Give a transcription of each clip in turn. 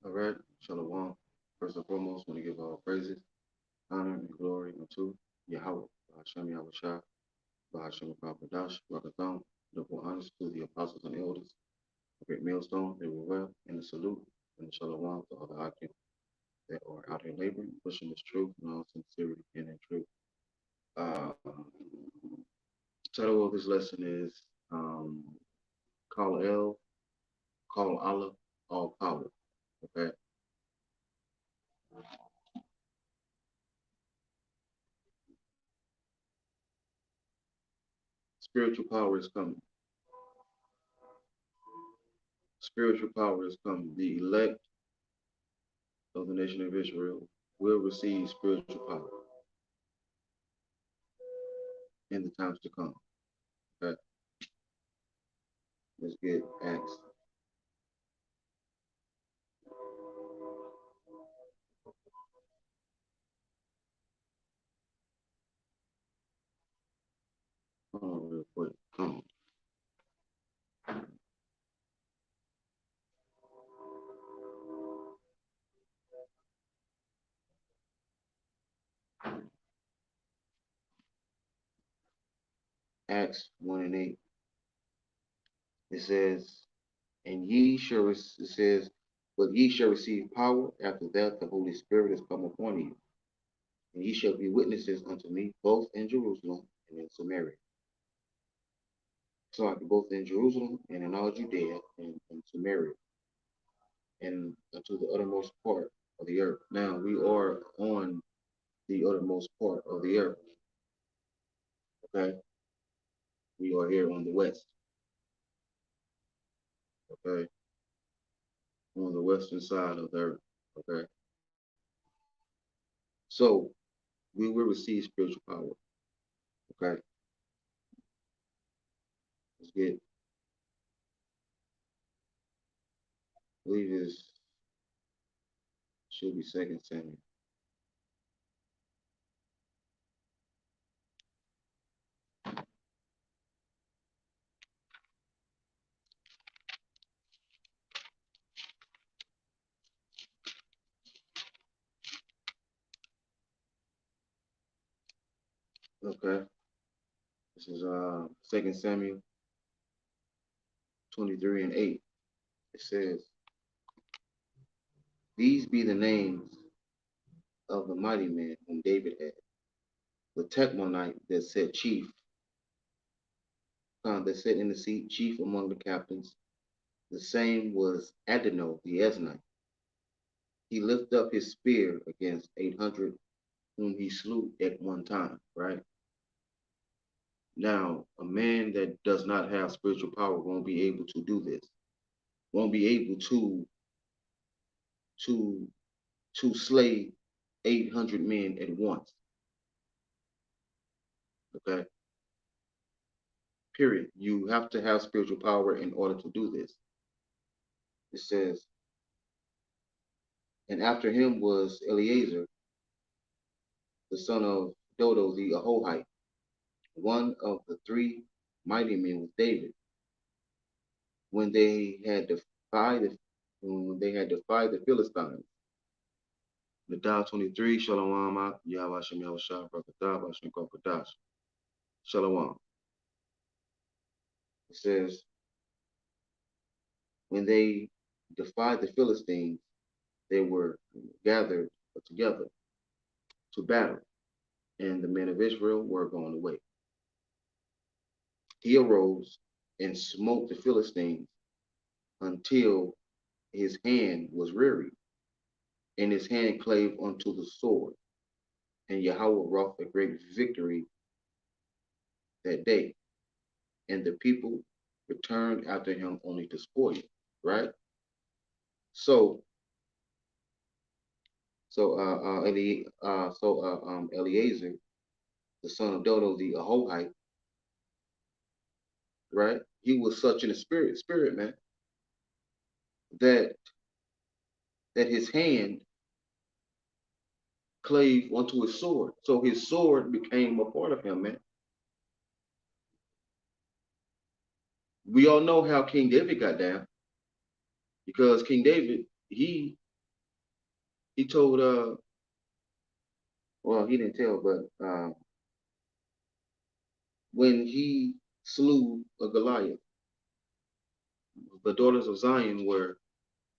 All right, Shalom. First and foremost, want to give all praises, honor, and glory unto Yahweh, Hashem Yahweh Shah, Bahashem Kwadash, Rakatham, double honors to the apostles and elders, the great millstone, they were well, and the salute and the Shalom to all the Akim that are out here laboring, pushing this truth in all sincerity and in truth. Title of this lesson is Call El, Call Allah, All Power. Okay. Spiritual power is coming. Spiritual power is coming. The elect of the nation of Israel will receive spiritual power in the times to come. Okay, let's get Acts. Hold on real quick. Acts 1 and 8. It says, and ye shall, it says, but ye shall receive power after that the Holy Spirit is come upon you. And ye shall be witnesses unto me both in Jerusalem and in Samaria. So I can both in Jerusalem and in all Judea and Samaria and unto the uttermost part of the earth. Now we are on the uttermost part of the earth. Okay, we are here on the west. Okay, on the western side of the earth. Okay, so we will receive spiritual power. Okay, let's get. I believe is should be Second Samuel. Okay, this is Second Samuel 23 and 8. It says, "These be the names of the mighty men whom David had: the Techmonite that said chief, that sat in the seat, chief among the captains. The same was Adino the Esnite. He lifted up his spear against 800 whom he slew at one time," right? Now, a man that does not have spiritual power won't be able to do this. Won't be able to to slay 800 men at once. Okay? Period. You have to have spiritual power in order to do this. It says, and after him was Eleazar, the son of Dodo the Ahohite, one of the three mighty men with David, when they had defied the Philistines. The Dow 23, Shalom, Yahweh Shem Yahweh Shah, Brakatah, Bashem Kwadash. Shalom. It says, when they defied the Philistines, they were gathered together to battle, and the men of Israel were gone away. He arose and smote the Philistines until his hand was weary, and his hand clave unto the sword. And Yahweh wrought a great victory that day, and the people returned after him only to spoil it. Right? So, Eleazar, the son of Dodo the Ahohite, right? He was such in the spirit man, that his hand clave onto his sword. So his sword became a part of him, man. We all know how King David got down, because King David, he he told well, he didn't tell, but when he slew a Goliath, the daughters of Zion were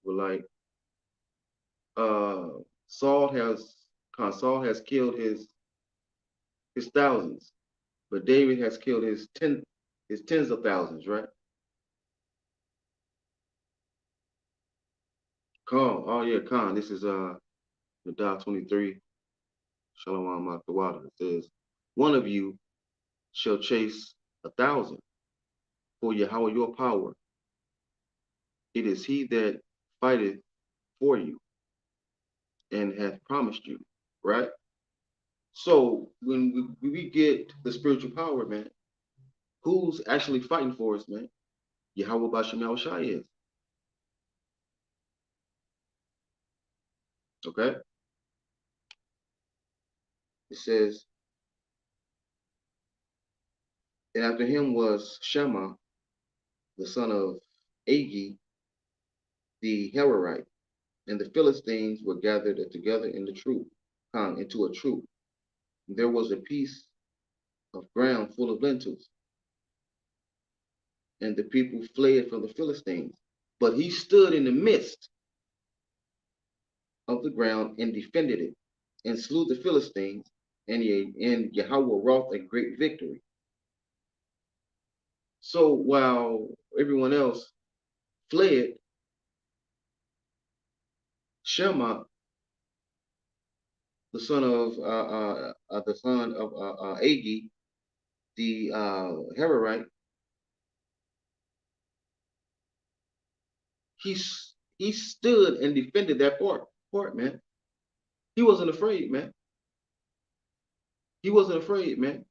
like, uh, Saul has Saul has killed his thousands, but David has killed his tens of thousands, right? Khan, oh yeah, Khan. This is Nadah 23, Shalom out the water. It says, one of you shall chase 1,000 for Yahweh your power. It is he that fighteth for you and hath promised you, right? So when we get the spiritual power, man, who's actually fighting for us, man? Yahweh Bashem Shai is. Okay? It says, and after him was Shema, the son of Agi, the Herorite, and the Philistines were gathered together in the troop, into a troop. There was a piece of ground full of lentils, and the people fled from the Philistines. But he stood in the midst of the ground and defended it, and slew the Philistines, and Yahweh wrought a great victory. So while everyone else fled, Shema, the son of Agi, the Herorite, he he stood and defended that part, man. He wasn't afraid, man. He wasn't afraid, man.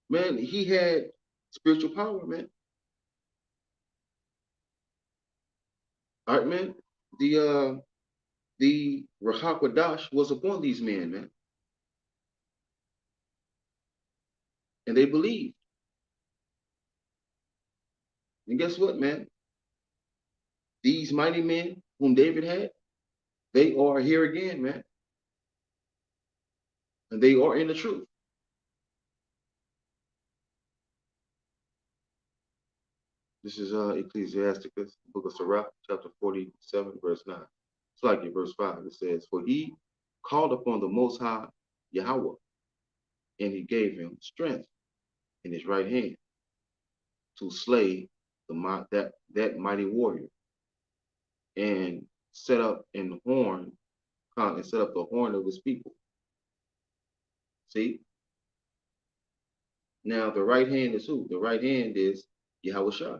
Man, he had spiritual power, man. All right, man. The Rahakwadash was upon these men, man, and they believed. And guess what, man? These mighty men whom David had, they are here again, man, and they are in the truth. This is Ecclesiasticus, book of Sirach, chapter 47, verse 9. It's like in verse 5. It says, for he called upon the Most High Yahweh, and he gave him strength in his right hand to slay that mighty warrior, and set up the horn of his people. See? Now the right hand is who? The right hand is Yahweh Shai.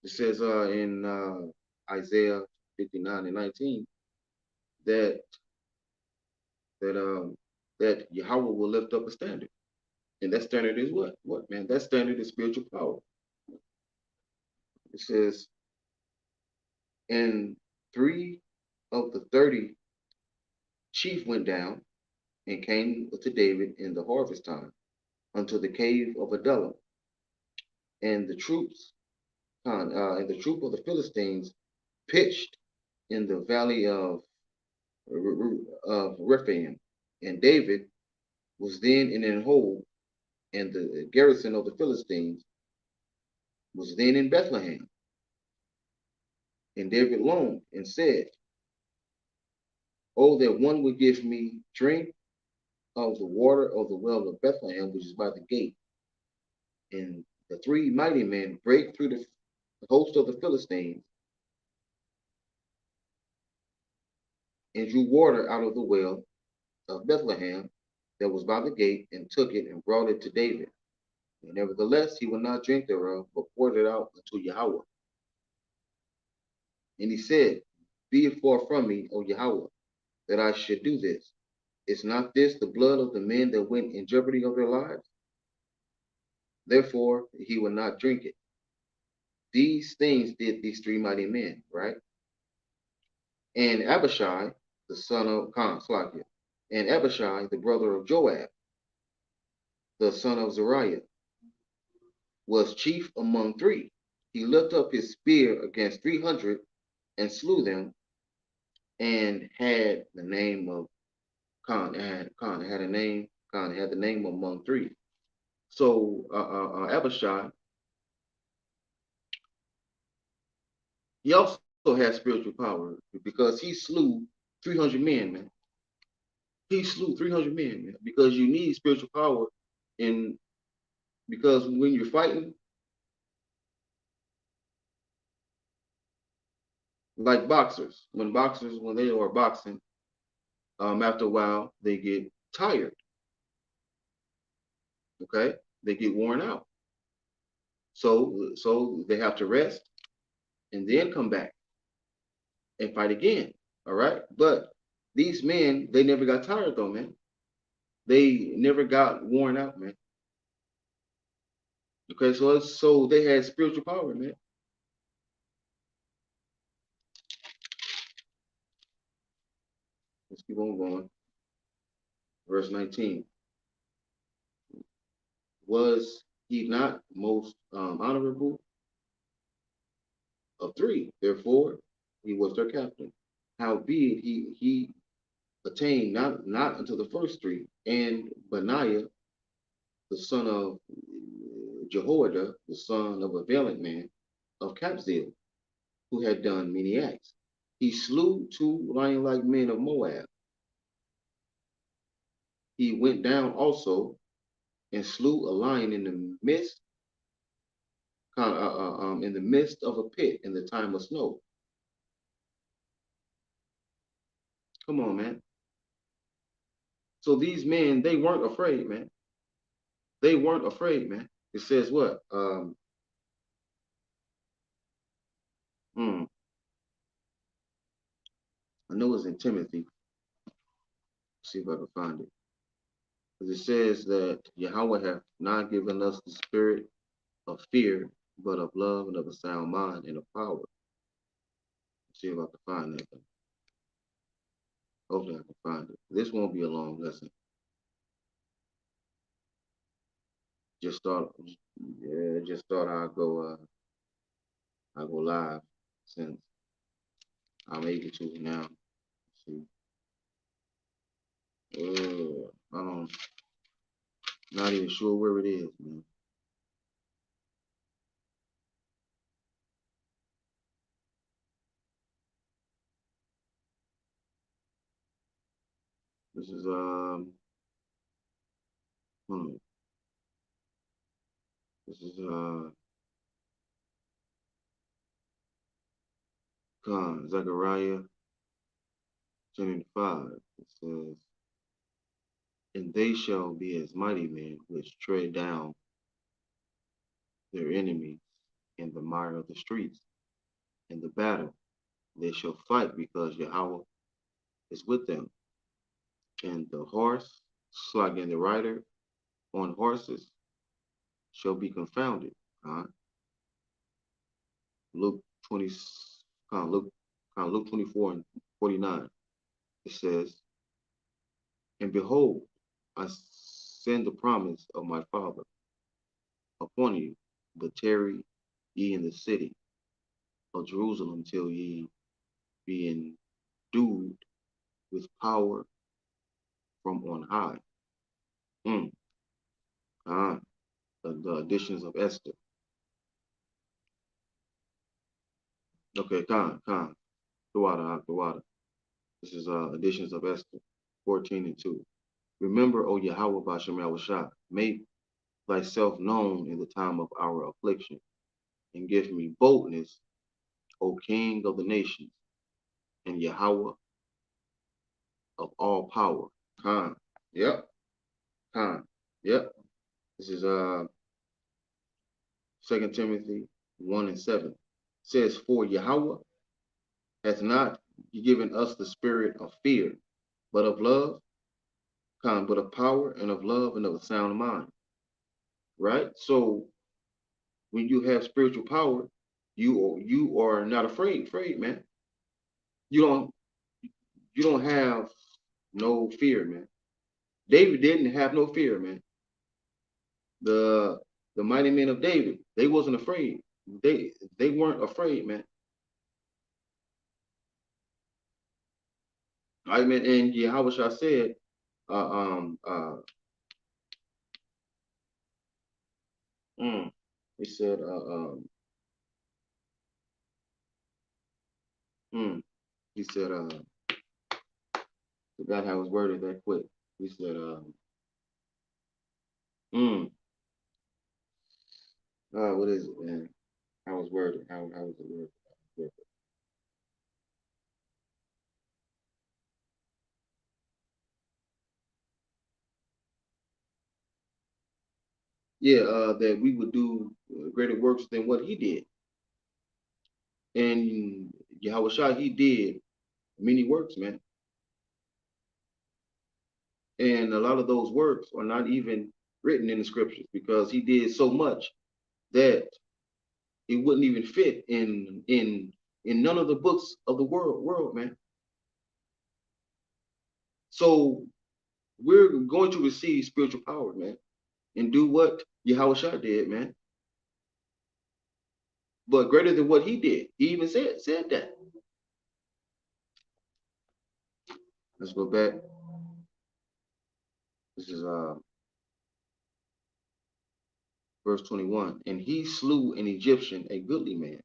It says in Isaiah 59 and 19 that that that Yahweh will lift up a standard. And that standard is what? What, man? That standard is spiritual power. It says, and 3 of the 30 chief went down and came to David in the harvest time unto the cave of Adullam, and the troops and the troop of the Philistines pitched in the valley of Rephaim, and David was then in an hold, and the garrison of the Philistines was then in Bethlehem. And David longed and said, oh, that one would give me drink of the water of the well of Bethlehem, which is by the gate. And the 3 mighty men break through the host of the Philistines and drew water out of the well of Bethlehem that was by the gate, and took it and brought it to David. And nevertheless, he would not drink thereof, but poured it out unto Yahweh. And he said, be it far from me, O Yahweh, that I should do this. Is not this the blood of the men that went in jeopardy of their lives? Therefore, he would not drink it. These things did these 3 mighty men, right? And Abishai, the son of Slakia, and Abishai, the brother of Joab, the son of Zeruiah, was chief among 3. He lifted up his spear against 300 and slew them, and had the name of Khan had a name. Khan had the name among three. So Abishai, he also had spiritual power because he slew 300 men, man. He slew 300 men, man, because you need spiritual power in because when you're fighting, like boxers, when they are boxing, after a while they get tired. Okay, they get worn out. So they have to rest and then come back and fight again. All right, but these men, they never got tired though, man. They never got worn out, man. Okay, so they had spiritual power, man. Let's keep on going. Verse 19. Was he not most honorable of three? Therefore, he was their captain. Howbeit he attained not unto the first three, and Benaiah, the son of Jehoiada, the son of a valiant man of Capzeel, who had done many acts. He slew two lion-like men of Moab. He went down also and slew a lion in the midst of a pit in the time of snow. Come on, man. So these men, they weren't afraid, man. They weren't afraid, man. It says what? Hmm, I know it's in Timothy. Let's see if I can find it. Because it says that Yahweh hath not given us the spirit of fear, but of love and of a sound mind and of power. Let's see if I can find that. Hopefully I can find it. This won't be a long lesson. Just thought, yeah, just thought I go live since I'm able to now. Let's see, I'm not even sure where it is, man. This is hmm, this is Zechariah 10:5. It says, and they shall be as mighty men which tread down their enemies in the mire of the streets. In the battle they shall fight because Yahweh is with them. And the horse, slugging the rider on horses, shall be confounded. Luke 20, Luke, Luke 24 and 49. It says, and behold, I send the promise of my Father upon you, but tarry ye in the city of Jerusalem till ye be endued with power from on high. Mm. The additions of Esther. Okay, the water. This is additions of Esther 14 and 2. Remember, O Yahweh Bashem Yahushua, make thyself known in the time of our affliction, and give me boldness, O King of the nations, and Yahweh of all power. Khan. Yep. Khan. Yep. This is 2 Timothy 1 and 7. It says, for Yahweh hath not given us the spirit of fear, but of love, but of power and of love and of a sound mind. Right? So when you have spiritual power, you are not afraid, man. You don't you don't have no fear, man. David didn't have no fear, man. The the mighty men of David, they wasn't afraid. They weren't afraid, man. I mean, and Yahweh Shah said, uh, um, uh, mm, he said, mm, he said, forgot how it was worded that quick. He said, mm, what is it, man? How was worded? How was the word? Yeah, that we would do greater works than what he did. And Yahweh Shah, he did many works, man. And a lot of those works are not even written in the scriptures because he did so much that it wouldn't even fit in none of the books of the world, man. So we're going to receive spiritual power, man, and do what Yahweh Shah did, man. But greater than what he did. He even said that. Let's go back. This is verse 21. And he slew an Egyptian, a goodly man.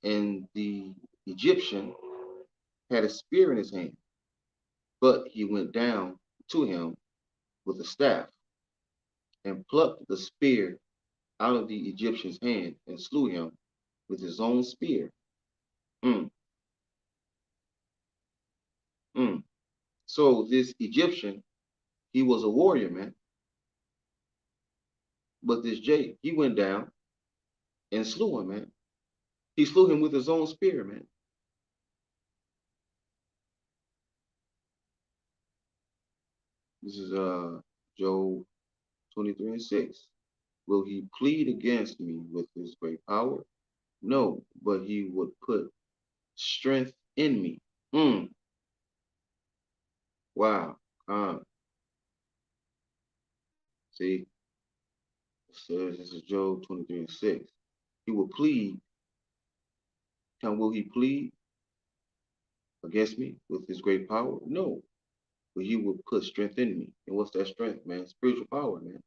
And the Egyptian had a spear in his hand, but he went down to him with a staff and plucked the spear out of the Egyptian's hand and slew him with his own spear. Mm, mm. So this Egyptian, he was a warrior, man. But this Jay, he went down and slew him, man. He slew him with his own spear, man. This is Job 23 and 6. Will he plead against me with his great power? No, but he would put strength in me. Mm, wow. See, it says this is Job 23 and 6. He will plead. And will he plead against me with his great power? No, but he will put strength in me. And what's that strength, man? Spiritual power, man.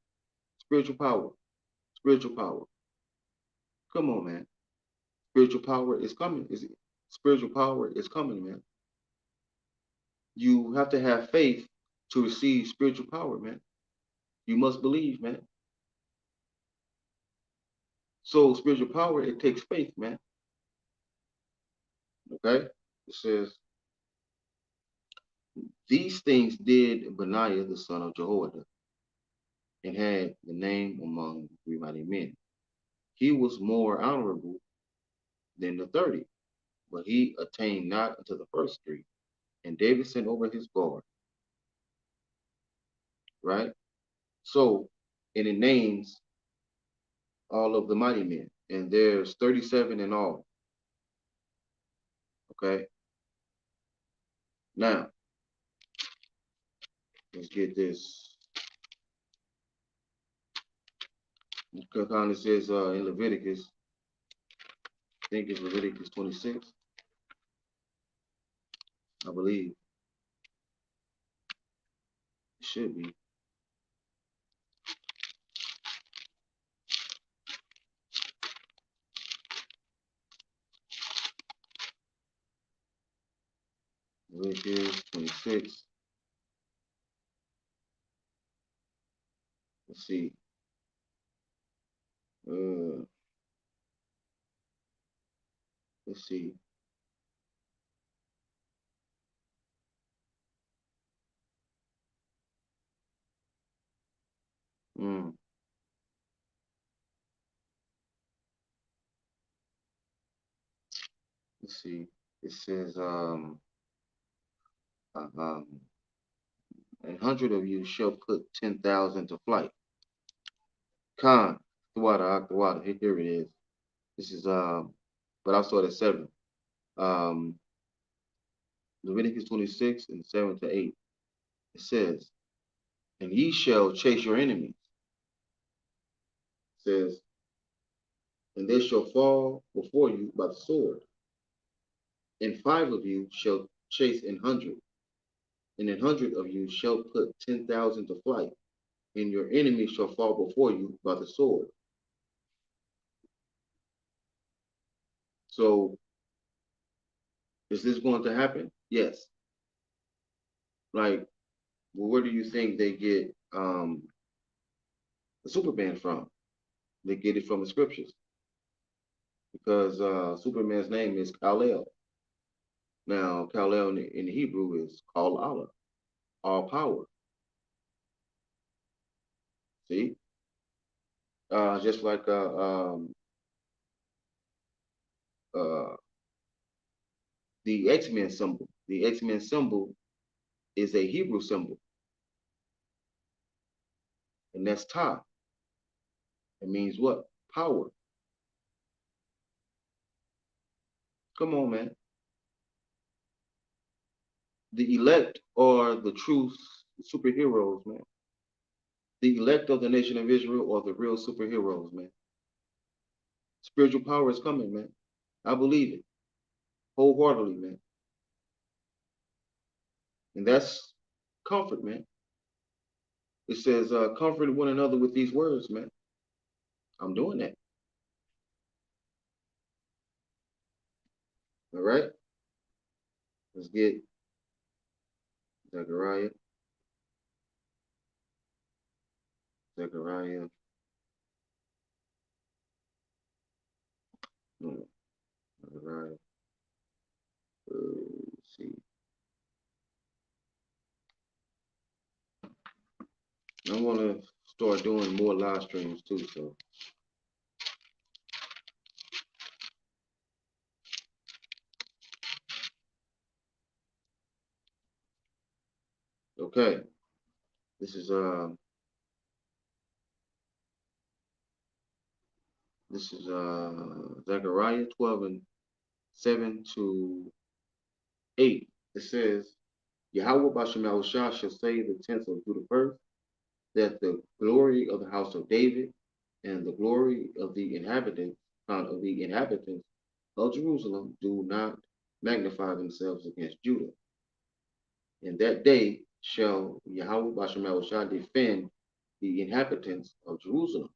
Spiritual power. Spiritual power. Come on, man. Spiritual power is coming. Is it? Spiritual power is coming, man. You have to have faith to receive spiritual power, man. You must believe, man. So spiritual power, it takes faith, man. Okay? It says, these things did Benaiah the son of Jehoiada, and had the name among the three mighty men. He was more honorable than the 30, but he attained not unto the first three. And David sent over his guard, right? So, and it names all of the mighty men, and there's 37 in all. Okay? Now, let's get this. It says in Leviticus, I think it's Leviticus 26, I believe. It should be. Leviticus 26. Let's see. Uh, let's see. Mm, let's see. It says, 100 of you shall put 10,000 to flight. Khan, the water. Here it is. This is but I'll start at 7. Um, Leviticus 26 and 7 to 8. It says, and ye shall chase your enemies. It says, and they shall fall before you by the sword, and 5 of you shall chase 100, and 100 of you shall put 10,000 to flight, and your enemy shall fall before you by the sword. So, is this going to happen? Yes. Like, well, where do you think they get the Superman from? They get it from the scriptures because Superman's name is Kal-El. Now, Kal-El in the Hebrew is called Allah, all power. See, just like uh, the X-Men symbol. The X-Men symbol is a Hebrew symbol, and that's Ta. It means what? Power. Come on, man. The elect are the true superheroes, man. The elect of the nation of Israel are the real superheroes, man. Spiritual power is coming, man. I believe it wholeheartedly, man. And that's comfort, man. It says, comfort one another with these words, man. I'm doing that. All right. Let's get Zechariah. Zechariah. No, Zechariah. Let's see. I want to start doing more live streams too. So, okay. This is Zechariah 12 and 7 to 8. It says, Yahweh Bashem shall save the tents of Judah first, that the glory of the house of David and the glory of the inhabitants of Jerusalem do not magnify themselves against Judah. In that day shall Yahweh Bashem shall defend the inhabitants of Jerusalem,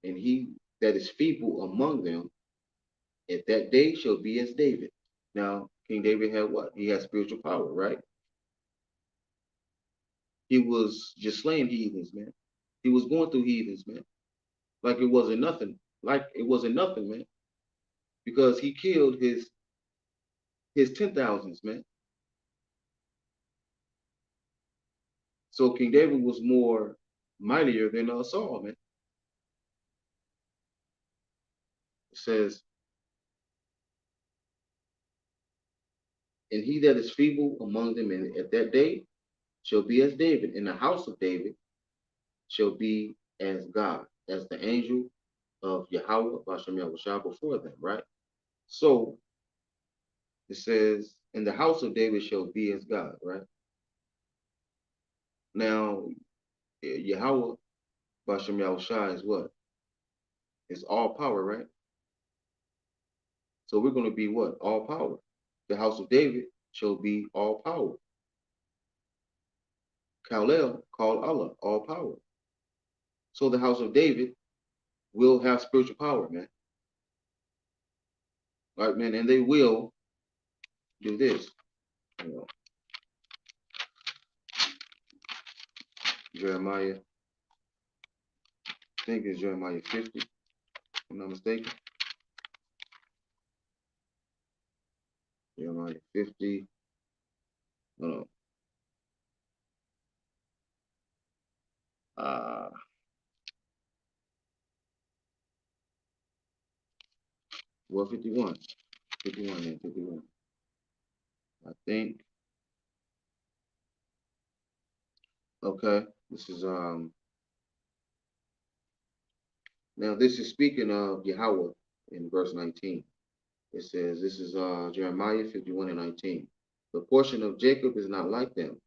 and he that is feeble among them at that day shall be as David. Now, King David had what? He had spiritual power, right? He was just slaying heathens, man. He was going through heathens, man. Like it wasn't nothing. Like it wasn't nothing, man. Because he killed his 10,000s, man. So King David was more mightier than Saul, man. It says, and he that is feeble among them at that day shall be as David. In the house of David shall be as God, as the angel of Yahweh Bashem Yahushua before them, right? So it says, in the house of David shall be as God, right? Now, Yahweh Bashem Yahushua is what? It's all power, right? So we're going to be what? All power. The house of David shall be all power. Kal-El called Allah, all power. So the house of David will have spiritual power, man. Right, man, and they will do this. You know, Jeremiah, I think it's Jeremiah 50, if I'm not mistaken. Jeremiah 50. No, uh, 51. 51, man, 51. I think. Okay, this is now this is speaking of Yahweh in verse 19. It says, this is Jeremiah 51 and 19. The portion of Jacob is not like them,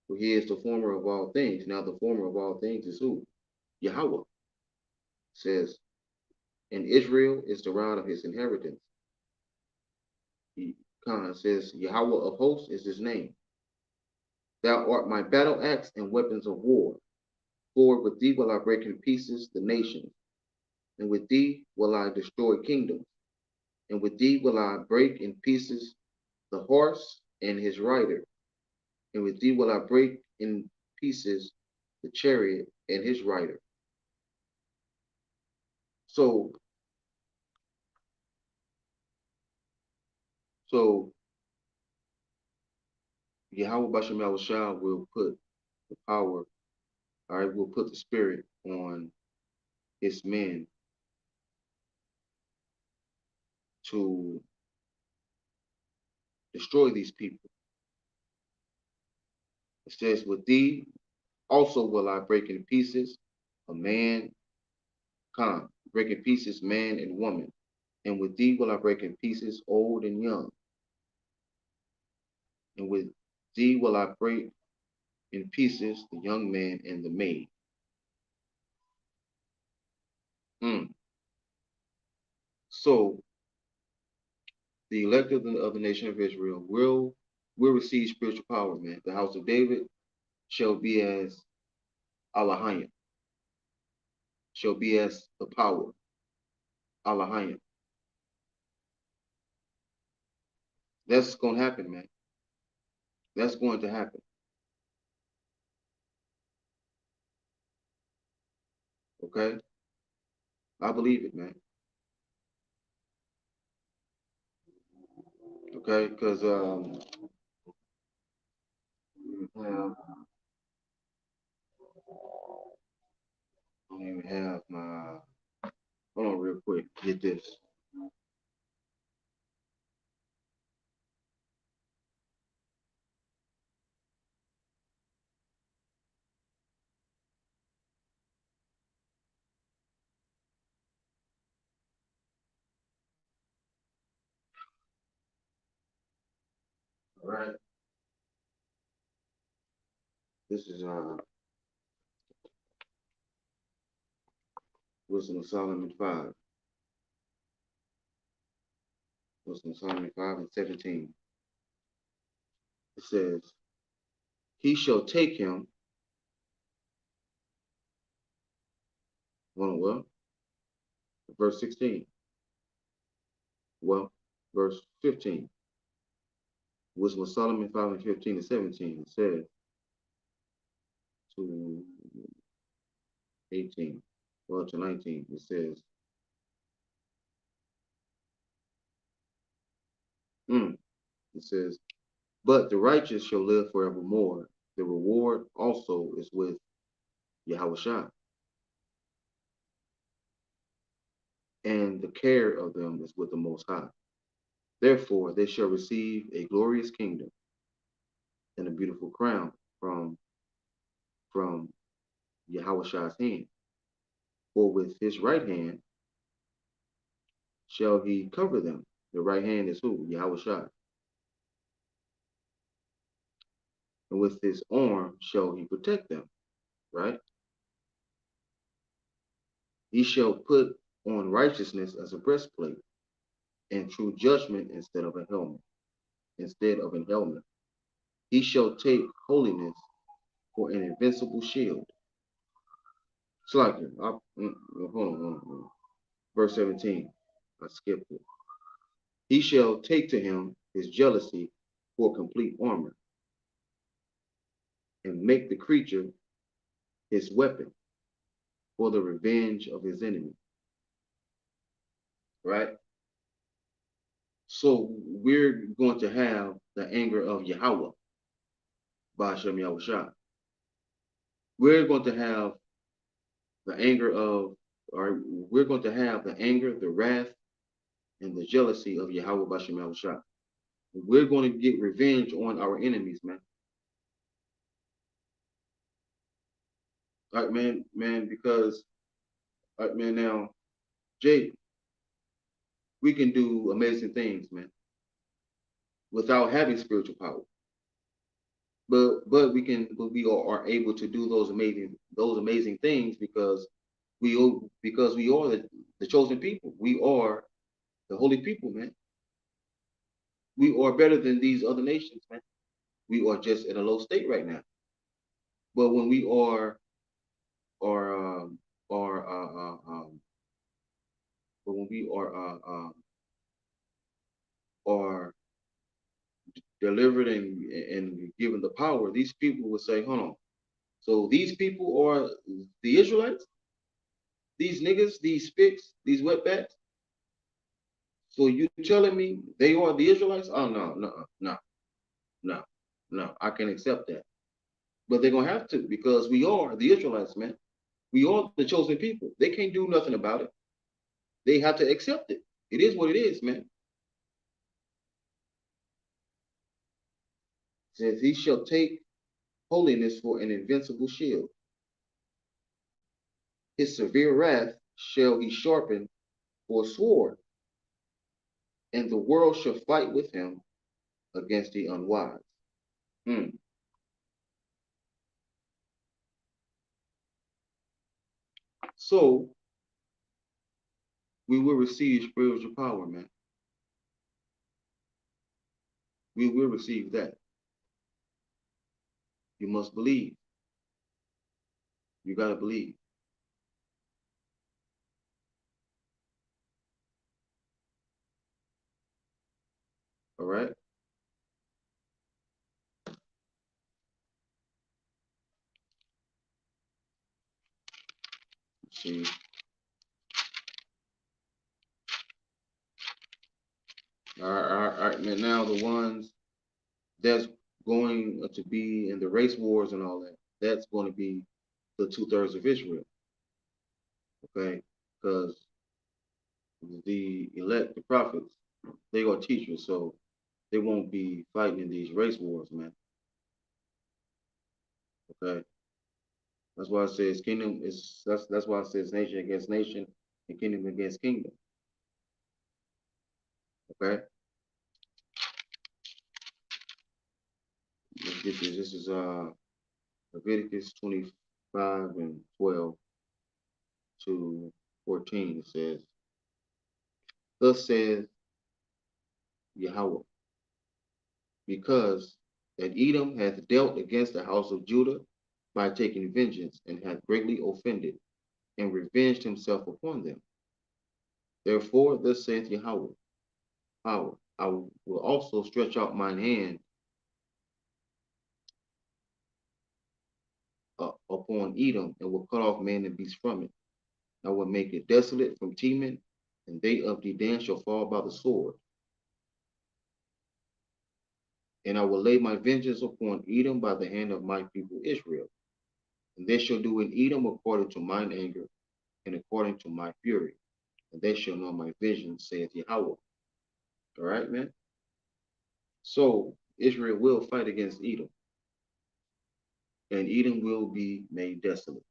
for he is the former of all things. Now the former of all things is who? Yahweh. It says, and Israel is the rod of his inheritance. Khan says, Yahweh of hosts is his name. Thou art my battle axe and weapons of war. For with thee will I break in pieces the nations, and with thee will I destroy kingdoms, and with thee will I break in pieces the horse and his rider, and with thee will I break in pieces the chariot and his rider. So, so Yahweh Bashem Yahushua will put the power, all right, will put the spirit on his men to destroy these people. It says, with thee also will I break in pieces a man, break in pieces man and woman, and with thee will I break in pieces old and young, and with thee will I break in pieces the young man and the maid. Mm. So the elect of the nation of Israel will receive spiritual power, man. The house of David shall be as Alahayim, shall be as the power, Alahayim. That's going to happen, man. That's going to happen. Okay? I believe it, man. Okay? Because have, I don't even have my, hold on real quick. Get this. All right? This is Wisdom of Solomon 5. Wisdom of Solomon 5 and 17. It says, he shall take him, well, verse 16. Well, verse 15. Wisdom of Solomon 5 and 15 and 17. It says to 18, well to 19. It says, it says, but the righteous shall live forevermore. The reward also is with Yahweh, and the care of them is with the Most High. Therefore, they shall receive a glorious kingdom and a beautiful crown from Yahweh's hand. For with his right hand shall he cover them. The right hand is who? Yahweh. And with his arm shall he protect them, right? He shall put on righteousness as a breastplate and true judgment instead of a helmet. Instead of an helmet, he shall take holiness for an invincible shield. It's like hold on. Verse 17. I skipped it. He shall take to him his jealousy for complete armor and make the creature his weapon for the revenge of his enemy. Right? So we're going to have the anger of Yahweh, Ba'ashem Yahushua. We're going to have the anger of, or we're going to have the anger, the wrath, and the jealousy of Yahweh Ba'ashem Yahushua. We're going to get revenge on our enemies, man. All right, man, because, all right, man, now, Jay, we can do amazing things, man, without having spiritual power. But we are able to do those amazing things because we are the chosen people. We are the holy people, man. We are better than these other nations, man. We are just in a low state right now. But when we are are but when we are delivered and given the power, these people will say, hold on. So these people are the Israelites, these niggas, these spicks, these wetbacks. So you telling me they are the Israelites? Oh no, no, no, no, no. I can accept that. But they're gonna have to because we are the Israelites, man. We are the chosen people. They can't do nothing about it. They have to accept it. It is what it is, man. It says he shall take holiness for an invincible shield. His severe wrath shall he sharpen for a sword, and the world shall fight with him against the unwise. Mm. So we will receive spiritual power, man. We will receive that. You must believe. You got to believe. All right. See. All right, man. Now the ones that's going to be in the race wars and all that, that's going to be the 2/3 of Israel. Okay. Because the elect, the prophets, they are teachers, so they won't be fighting in these race wars, man. Okay. That's why it says kingdom is that's why it says nation against nation and kingdom against kingdom. Okay. Let's get this. This is Leviticus 25 and 12 to 14. It says, thus says Yahweh, because that Edom hath dealt against the house of Judah by taking vengeance, and hath greatly offended, and revenged himself upon them. Therefore, thus saith Yahweh, I will also stretch out mine hand upon Edom, and will cut off man and beast from it. I will make it desolate from Teman, and they of Dedan shall fall by the sword. And I will lay my vengeance upon Edom by the hand of my people Israel. And they shall do in Edom according to mine anger, and according to my fury. And they shall know my vision, saith Yahweh. All right, man? So Israel will fight against Edom, and Edom will be made desolate.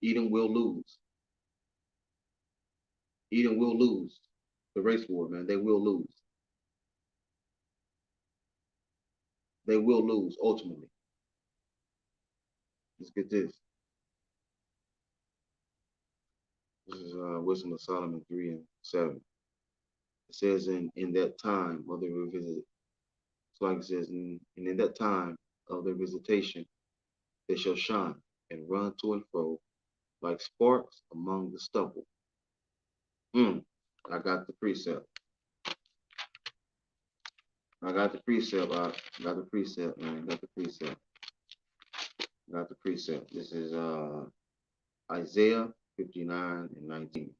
Edom will lose. Edom will lose the race war, man. They will lose. They will lose ultimately. Let's get this. This is Wisdom of Solomon 3 and 7. It says, in that time of the revisit, it's like it says, and in that time of their visitation, they shall shine and run to and fro like sparks among the stubble. I got the precept. I got the precept. I got the precept, man. Got the precept. Got the precept. This is Isaiah 59 and 19.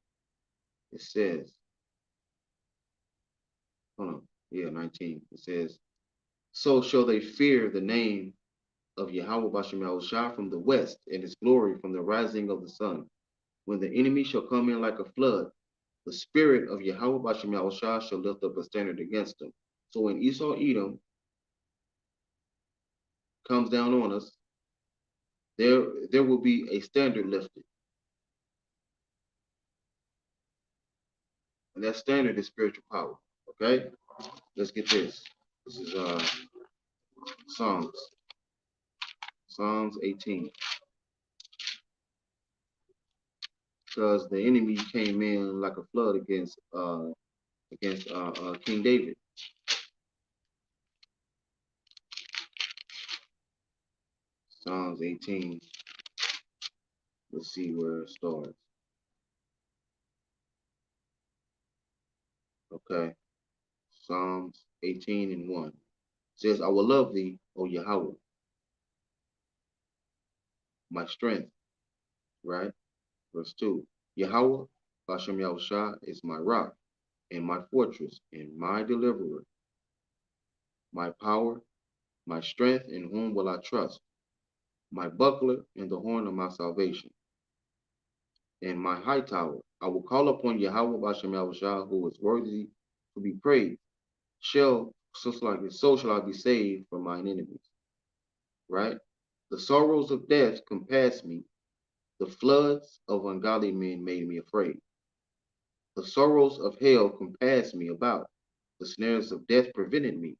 It says, hold on, yeah, 19. It says, so shall they fear the name of Yahweh Bashem Yahushua from the west, and his glory from the rising of the sun. When the enemy shall come in like a flood, the spirit of Yahweh Bashem Yahushua shall lift up a standard against them. So when Esau Edom comes down on us, there will be a standard lifted. And that standard is spiritual power. Okay? Let's get this. This is Psalms. Psalms 18. Because the enemy came in like a flood against King David. Psalms 18. Let's see where it starts. Okay. Psalms 18 and 1. It says, I will love thee, O Yahweh, my strength, right? Verse 2. Yahweh, Hashem Yahushua, is my rock and my fortress and my deliverer, my power, my strength, in whom will I trust, my buckler and the horn of my salvation, and my high tower. I will call upon Yahweh Hashem Yahushua, who is worthy to be praised. So shall I be saved from mine enemies. Right? The sorrows of death compassed me. The floods of ungodly men made me afraid. The sorrows of hell compassed me about. The snares of death prevented me.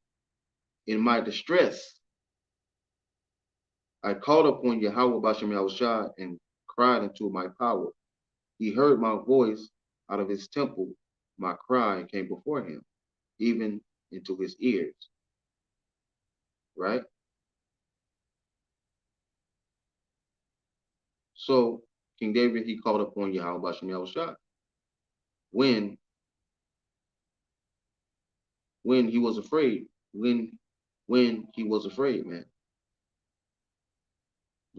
In my distress, I called upon Yahweh Bashem Yahushua and cried unto my power. He heard my voice out of his temple. My cry came before him, even into his ears. Right? So King David, he called upon Yahweh Bashem Yahushua when he was afraid, when he was afraid, man.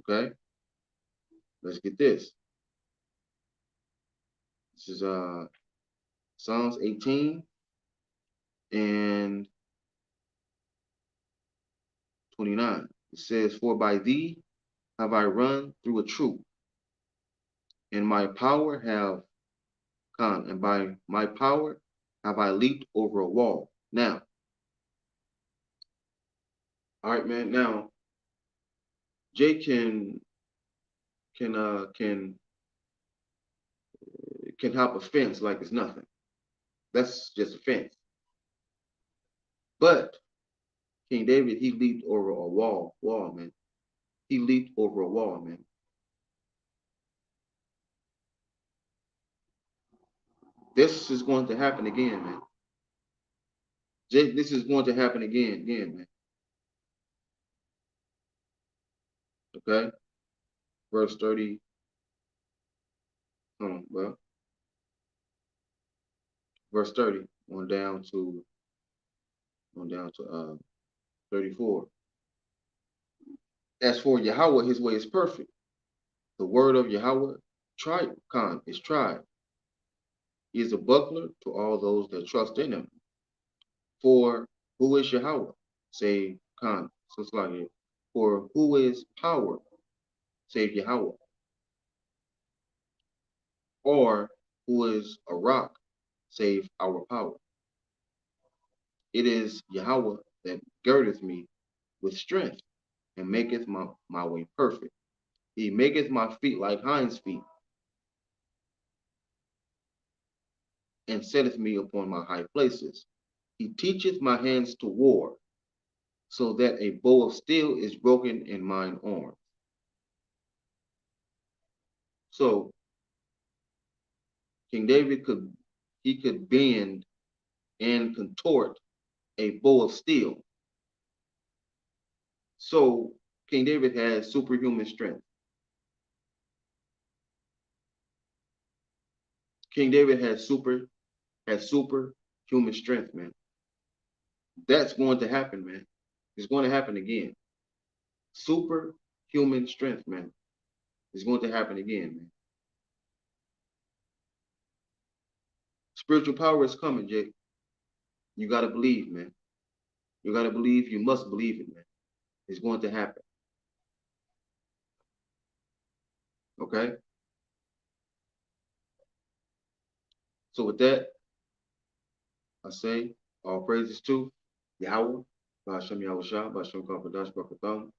Okay, let's get this. This is Psalms 18 and 29. It says, For by thee have I run through a troop, and my power have come, and by my power have I leaped over a wall. Now, all right, man. Now, Jay can uh can can hop a fence like it's nothing. That's just a fence. But King David, he leaped over a wall, man. He leaped over a wall, man. This is going to happen again, man. This is going to happen again, man. Okay? Verse 30. Well, verse 30 on down to 34. As for Yahweh, his way is perfect. The word of Yahweh is tried. He is a buckler to all those that trust in him. For who is Yahweh? Say Khan. For who is power? Save Yahweh. Or who is a rock? Save our power. It is Yahweh that girdeth me with strength and maketh my way perfect. He maketh my feet like hinds' feet and setteth me upon my high places. He teacheth my hands to war, so that a bow of steel is broken in mine arm. So King David could bend and contort a bow of steel. So King David has superhuman strength. King David has superhuman strength, man. That's going to happen, man. It's going to happen again. Superhuman strength, man. It's going to happen again, man. Spiritual power is coming, Jake. You got to believe, man. You got to believe. You must believe it, man. It's going to happen. Okay? So with that, I say all praises to Yahweh, Ba'ashem Yahushua, Ba'ashem Kapadash Bakatham.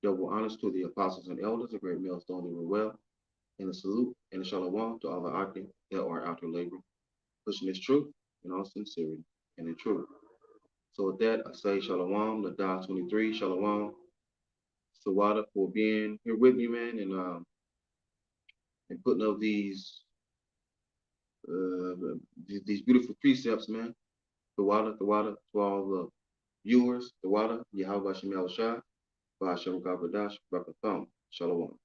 Double honors to the apostles and elders, a great millstone doing well, and a salute and a shalom to all the Aki that are out there laboring, pushing this truth in all sincerity and in truth. So with that, I say shalom, Ladah 23, shalom, Sawada for being here with me, man, and putting up these beautiful precepts, man. The water, to all the viewers, the water, Yahweh Shem Shah. Ba Shem Kabadash, Barakatham, Shalom.